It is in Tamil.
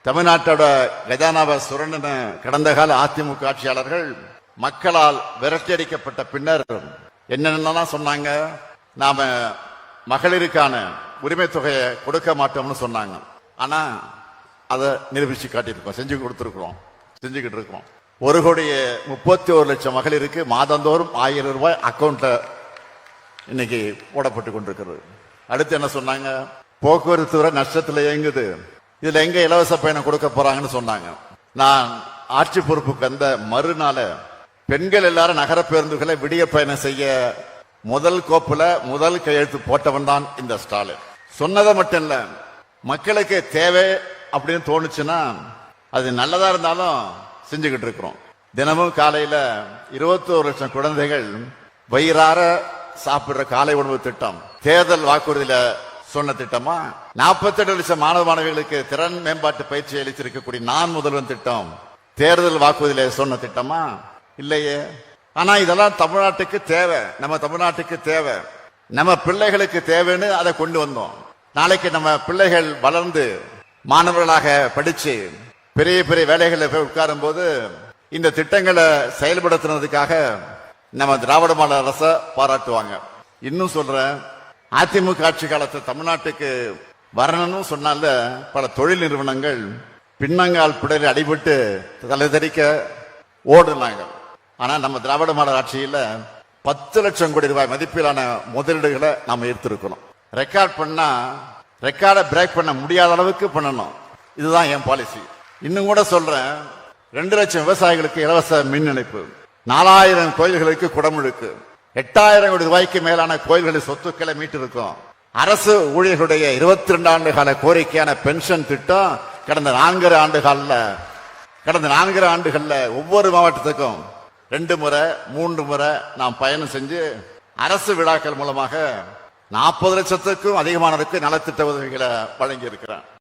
தமிழ்நாட்டோட கஜானாவை சுரண்டின கடந்த கால அதிமுக ஆட்சியாளர்கள் மக்களால் விரட்டியடிக்கப்பட்ட பின்னர் என்னென்னலாம் சொன்னாங்க. நாம மகளிருக்கான உரிமை தொகையை கொடுக்க மாட்டோம்னு சொன்னாங்க. ஆனா அதை நிரூபிச்சு காட்டியிருக்கோம், செஞ்சு கொடுத்துருக்கிறோம், செஞ்சுக்கிட்டு இருக்கோம். 1,31,00,000 மகளிருக்கு மாதந்தோறும் 1000 ரூபாய் அக்கௌண்ட்ல இன்னைக்கு போடப்பட்டு கொண்டிருக்கிறது. அடுத்து என்ன சொன்னாங்க? போக்குவரத்து துறை நஷ்டத்தில் இயங்குது, இதுல எங்க இலவச பயணம் கொடுக்க போறாங்கன்னு சொன்னாங்க. நான் ஆட்சி பொறுப்புக்கு வந்த மறுநாள பெண்கள் எல்லாரும் நகர பேருந்துகளை விடிய பயணம் செய்ய முதல் கோப்புல முதல் கையெழுத்து போட்டவன் தான் இந்த ஸ்டாலின். சொன்னதை மட்டும் இல்ல, மக்களுக்கு தேவை அப்படின்னு தோணுச்சுன்னா அது நல்லதா இருந்தாலும் செஞ்சுக்கிட்டு இருக்கிறோம். தினமும் காலையில 21 லட்சம் குழந்தைகள் வயிறார சாப்பிடுற காலை உணவு திட்டம் தேர்தல் வாக்குறுதியில சொன்ன திட்டமா? 48 லட்சம் மாணவ மாணவிகளுக்கு திறன் மேம்பாட்டு பயிற்சி அளித்திருக்கக்கூடிய நான் முதல்வன் திட்டம் தேர்தல் வாக்குறுதியில சொன்ன திட்டமா? இல்லையே. ஆனா இதெல்லாம் தமிழ்நாட்டுக்கு தேவை, நம்ம தமிழ்நாட்டுக்கு தேவை, நம்ம பிள்ளைகளுக்கு தேவைன்னு அதை கொண்டு வந்தோம். நாளைக்கு நம்ம பிள்ளைகள் வளர்ந்து மாணவர்களாக படிச்சு பெரிய பெரிய வேலைகளை போய் உட்காரும் போது இந்த திட்டங்களை செயல்படுத்தினதுக்காக நம்ம திராவிட மாடல் அரசை பாராட்டுவாங்க. இன்னும் சொல்றேன், அதிமுக ஆட்சி காலத்தில் தமிழ்நாட்டுக்கு வரணும்னு சொன்னால பல தொழில் நிறுவனங்கள் பின்னங்கால் பிடரில் அடிபட்டு தலைதறிக்க ஓடுனாங்க. ஆனா நம்ம திராவிட மாடல் ஆட்சியில 10 லட்சம் கோடி ரூபாய் மதிப்பிலான முதலீடுகளை நாம ஈர்த்திருக்கிறோம். ரெக்கார்ட் பண்ணா ரெக்கார்டை பிரேக் பண்ண முடியாத அளவுக்கு பண்ணணும். இதுதான் என் பாலிசி. இன்னும் கூட சொல்றேன், 2 லட்சம் விவசாயிகளுக்கு இலவச மின் இணைப்பு, 4000 கோயில்களுக்கு குடமுழுக்கு, 8000 கோடி ரூபாய்க்கு மேலான கோயில்களின் சொத்துக்களை மீட்டிருக்கோம். அரசு ஊழியர்களுடைய 22 ஆண்டு கால கோரிக்கையான பென்ஷன் திட்டம் கடந்த 4 ஆண்டுகள்ல ஒவ்வொரு மாவட்டத்துக்கும் 2 முறை 3 முறை நாம் பயணம் செஞ்சு அரசு விழாக்கள் மூலமாக 40 லட்சத்துக்கும் அதிகமானதுக்கு நலத்திட்ட உதவிகளை வழங்கி இருக்கிறேன்.